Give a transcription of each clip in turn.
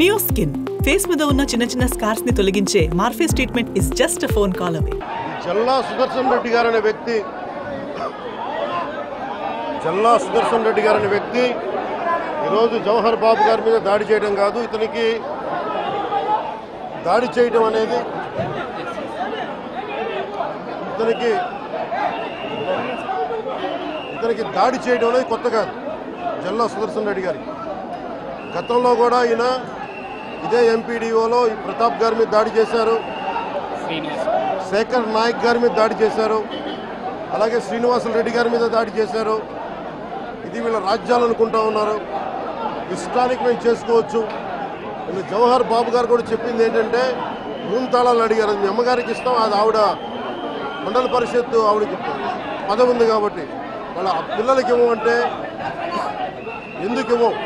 Neo skin face మీద ఉన్న చిన్న చిన్న స్కార్స్ ని తొలగించే Morpheus treatment is just a phone call away. Jalla Sudarshan Reddy గారు అనే వ్యక్తి ఈరోజు జవహర్ బాబు గారి మీద దాడి చేయడం కాదు, ఇతనికి దాడి చేయడం అనేది దాడి చేయడం అనేది కొత్త కాదు. జల్లా సుదర్శన్ రెడ్డి గారికి గతంలో కూడా ఈయన ఇదే ఎంపీడీఓలో ప్రతాప్ గారి మీద దాడి చేశారు, శేఖర్ నాయక్ గారి మీద దాడి చేశారు, అలాగే శ్రీనివాసులు రెడ్డి గారి మీద దాడి చేశారు. ఇది వీళ్ళ రాజ్యాలు అనుకుంటా ఉన్నారు. ఇష్టానికి మేము చేసుకోవచ్చు. వీళ్ళు జవహర్ బాబు గారు కూడా చెప్పింది ఏంటంటే రూమ్ తాళాలు అడిగారు, అది మీ అమ్మగారికి ఇస్తాం, అది ఆవిడ మండల పరిషత్తు ఆవిడకి పదవి ఉంది కాబట్టి వాళ్ళ పిల్లలకి ఇవ్వమంటే ఎందుకు ఇవ్వం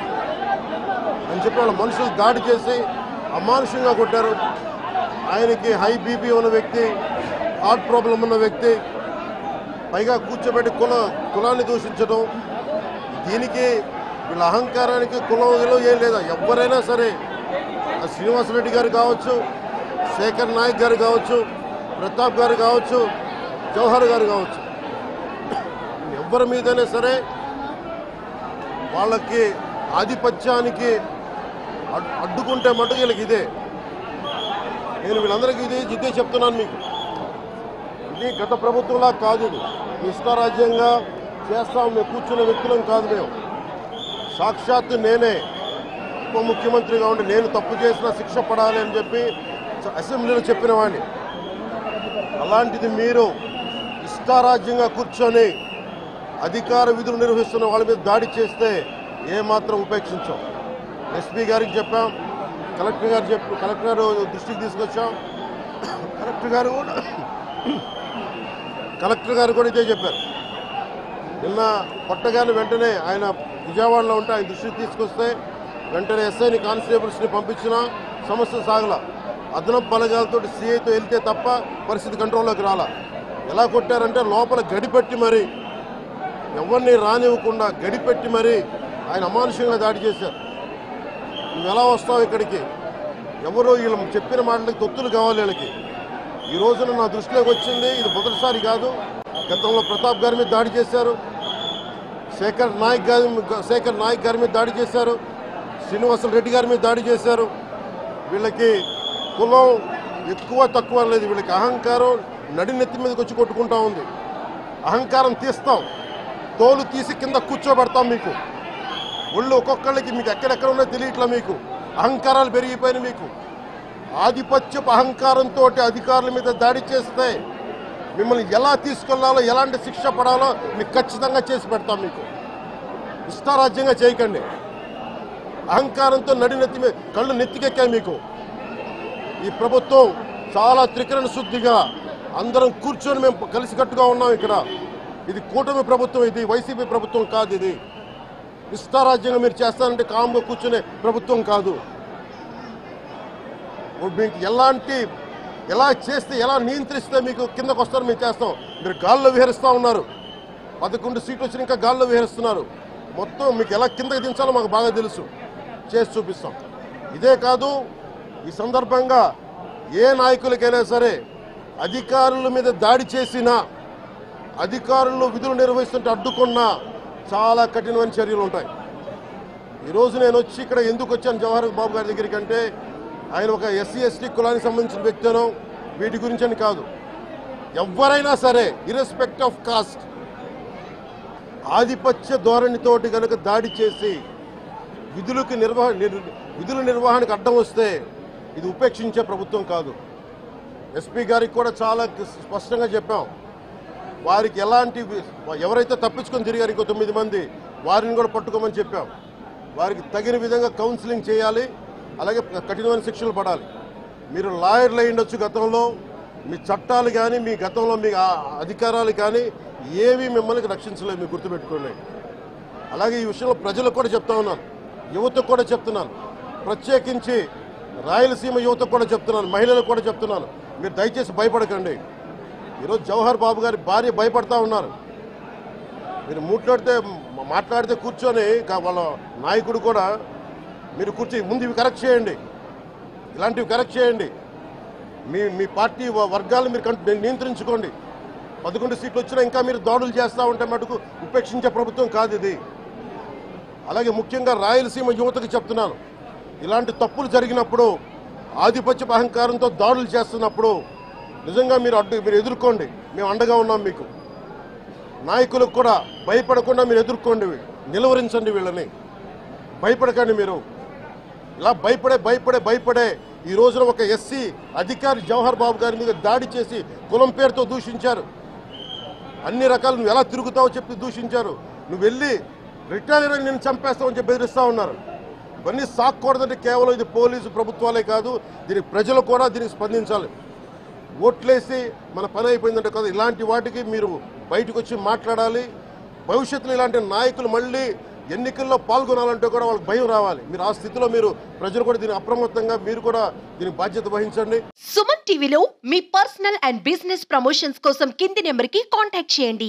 అని చెప్పి వాళ్ళ మనుషులు దాడి చేసి అమానుషంగా కొట్టారు. ఆయనకి హై బీపీ ఉన్న వ్యక్తి, హార్ట్ ప్రాబ్లం ఉన్న వ్యక్తి, పైగా కూర్చోబెట్టి కులాన్ని దూషించడం, దీనికి వీళ్ళ అహంకారానికి కులం ఏం లేదా. ఎవరైనా సరే శ్రీనివాసరెడ్డి గారు కావచ్చు, శేఖర్ నాయక్ గారు కావచ్చు, ప్రతాప్ గారు కావచ్చు, జవహర్ గారు కావచ్చు, ఎవరి మీదైనా సరే వాళ్ళకి ఆధిపత్యానికి అడ్డుకుంటే మటుకు వీళ్ళకి ఇదే. నేను వీళ్ళందరికీ ఇదే చెప్తున్నాను మీకు. ఇది గత ప్రభుత్వంలా కాదు, ఇది ఇష్టారాజ్యంగా చేస్తాం మేము కూర్చున్న వ్యక్తులం కాదు. మేము సాక్షాత్తు నేనే ఉప ముఖ్యమంత్రిగా ఉండి నేను తప్పు చేసిన శిక్ష పడాలి అని చెప్పి అసెంబ్లీలో చెప్పిన వాడిని. అలాంటిది మీరు ఇష్టారాజ్యంగా కూర్చొని అధికార విధులు నిర్వహిస్తున్న వాళ్ళ మీద దాడి చేస్తే ఏమాత్రం ఉపేక్షించాం. ఎస్పీ గారికి చెప్పాం, కలెక్టర్ గారు దృష్టికి తీసుకొచ్చాం. కలెక్టర్ గారు కూడా ఇదే చెప్పారు. నిన్న కొట్టగానే వెంటనే ఆయన విజయవాడలో ఉంటే ఆయన దృష్టికి తీసుకొస్తే వెంటనే ఎస్ఐని కానిస్టేబుల్స్ని పంపించిన సమస్య సాగల. అదనపు బలగాలతో సిఐతో వెళ్తే తప్ప పరిస్థితి కంట్రోల్లోకి రాలా. ఎలా కొట్టారంటే లోపల గడిపెట్టి మరి ఎవరిని రానివ్వకుండా గడిపెట్టి మరి ఆయన అమానుషంగా దాడి చేశారు. నువ్వు ఎలా వస్తావు ఇక్కడికి, ఎవరు వీళ్ళు చెప్పిన మాటలకి తొత్తులు కావాలి వీళ్ళకి. ఈ రోజున నా దృష్టిలోకి వచ్చింది, ఇది మొదటిసారి కాదు. గతంలో ప్రతాప్ గారి మీద దాడి చేశారు, శేఖర్ నాయక్ గారి మీద దాడి చేశారు, శ్రీనివాసులు రెడ్డి గారి మీద దాడి చేశారు. వీళ్ళకి కులం ఎక్కువ తక్కువ లేదు, వీళ్ళకి అహంకారం నడినెత్తి మీదకి వచ్చి కొట్టుకుంటా ఉంది. అహంకారం తీస్తాం, తోలు తీసి కింద కూర్చోబెడతాం. మీకు ఒళ్ళు ఒక్కొక్కళ్ళకి మీకు ఎక్కడెక్కడ ఉన్నో తెలియట్లా. మీకు అహంకారాలు పెరిగిపోయినాయి. మీకు ఆధిపత్యపు అహంకారంతో అధికారుల మీద దాడి చేస్తే మిమ్మల్ని ఎలా తీసుకెళ్లాలో, ఎలాంటి శిక్ష పడాలో మీకు ఖచ్చితంగా చేసి పెడతాం. మీకు ఇష్టారాజ్యంగా చేయకండి. అహంకారంతో నడినెత్తి మీద కళ్ళు నెత్తికెక్కాయి మీకు. ఈ ప్రభుత్వం చాలా త్రికరణ శుద్ధిగా అందరం కూర్చొని మేము కలిసికట్టుగా ఉన్నాం. ఇక్కడ ఇది కూటమి ప్రభుత్వం, ఇది వైసీపీ ప్రభుత్వం కాదు. ఇది ఇష్టారాజ్యంగా మీరు చేస్తారంటే కామ్గా కూర్చునే ప్రభుత్వం కాదు. మీకు ఎలా చేస్తే, ఎలా నియంత్రిస్తే మీకు కిందకు వస్తారో మేము చేస్తాం. మీరు గాల్లో విహరిస్తూ ఉన్నారు, 11 సీట్లు వచ్చిన ఇంకా గాల్లో విహరిస్తున్నారు. మొత్తం మీకు ఎలా కిందకి దించాలో మాకు బాగా తెలుసు, చేసి చూపిస్తాం. ఇదే కాదు, ఈ సందర్భంగా ఏ నాయకులకైనా సరే అధికారుల మీద దాడి చేసినా, అధికారులు విధులు నిర్వహిస్తుంటే అడ్డుకున్నా చాలా కఠినమైన చర్యలు ఉంటాయి. ఈరోజు నేను వచ్చి ఇక్కడ ఎందుకు వచ్చాను జవహర్ బాబు గారి దగ్గరికి అంటే, ఆయన ఒక ఎస్సీ ఎస్టీ కులానికి సంబంధించిన వ్యక్తినో వీటి గురించి అని కాదు. ఎవరైనా సరే ఇర్రెస్పెక్ట్ ఆఫ్ కాస్ట్ ఆధిపత్య ధోరణితోటి కనుక దాడి చేసి విధుల నిర్వహణకు అడ్డం వస్తే ఇది ఉపేక్షించే ప్రభుత్వం కాదు. ఎస్పీ గారికి కూడా చాలా స్పష్టంగా చెప్పాం. వారికి ఎవరైతే తప్పించుకొని తిరిగారు ఇంకో 9 మంది, వారిని కూడా పట్టుకోమని చెప్పాం. వారికి తగిన విధంగా కౌన్సిలింగ్ చేయాలి, అలాగే కఠినమైన శిక్షలు పడాలి. మీరు లాయర్లు అయి ఉండొచ్చు గతంలో, మీ చట్టాలు కానీ మీ గతంలో మీ అధికారాలు కానీ ఏవి మిమ్మల్ని రక్షించలేదు, మీరు గుర్తుపెట్టుకోండి. అలాగే ఈ విషయంలో ప్రజలకు కూడా చెప్తా ఉన్నాను, యువతకు కూడా చెప్తున్నాను, ప్రత్యేకించి రాయలసీమ యువతకు కూడా చెప్తున్నాను, మహిళలకు కూడా చెప్తున్నాను, మీరు దయచేసి భయపడకండి. ఈరోజు జవహర్ బాబు గారి భార్య భయపడతా ఉన్నారు. మీరు మాట్లాడితే కూర్చొని వాళ్ళ నాయకుడు కూడా మీరు ముందు ఇవి కరెక్ట్ చేయండి, ఇలాంటివి కరెక్ట్ చేయండి. మీ పార్టీ వర్గాలను మీరు నియంత్రించుకోండి. 11 సీట్లు వచ్చినా ఇంకా మీరు దాడులు చేస్తూ ఉంటే మటుకు ఉపేక్షించే ప్రభుత్వం కాదు ఇది. అలాగే ముఖ్యంగా రాయలసీమ యువతకు చెప్తున్నాను, ఇలాంటి తప్పులు జరిగినప్పుడు ఆధిపత్య అహంకారంతో దాడులు చేస్తున్నప్పుడు నిజంగా మీరు ఎదుర్కోండి, మేము అండగా ఉన్నాం మీకు. నాయకులకు కూడా భయపడకుండా మీరు ఎదుర్కోండి, నిలువరించండి వీళ్ళని, భయపడకండి. మీరు ఇలా భయపడే ఈ రోజున ఒక ఎస్సీ అధికారి జవహర్ బాబు గారి మీద దాడి చేసి కులం పేరుతో దూషించారు. అన్ని రకాలు నువ్వు ఎలా తిరుగుతావో చెప్పి దూషించారు. నువ్వు వెళ్ళి రిటైర్ అని నేను చంపేస్తావని చెప్పి బెదిరిస్తూ ఉన్నారు. ఇవన్నీ సాక్కూడదంటే కేవలం ఇది పోలీసు ప్రభుత్వాలే కాదు, దీనికి ప్రజలు కూడా దీనికి స్పందించాలి. ఓట్లేసి మన పని అయిపోయిందంటే కదా, ఇలాంటి వాటికి మీరు బయటకు వచ్చి మాట్లాడాలి. భవిష్యత్తులో ఇలాంటి నాయకులు మళ్ళీ ఎన్నికల్లో పాల్గొనాలంటే కూడా వాళ్ళకి భయం రావాలి. మీరు ఆ స్థితిలో ప్రజలు కూడా దీనికి అప్రమత్తంగా మీరు కూడా దీనికి బాధ్యత వహించండి. సుమన్ టీవీలో మీ పర్సనల్ అండ్ బిజినెస్ ప్రమోషన్స్ కోసం కింది నెంబర్కి కాంటాక్ట్ చేయండి.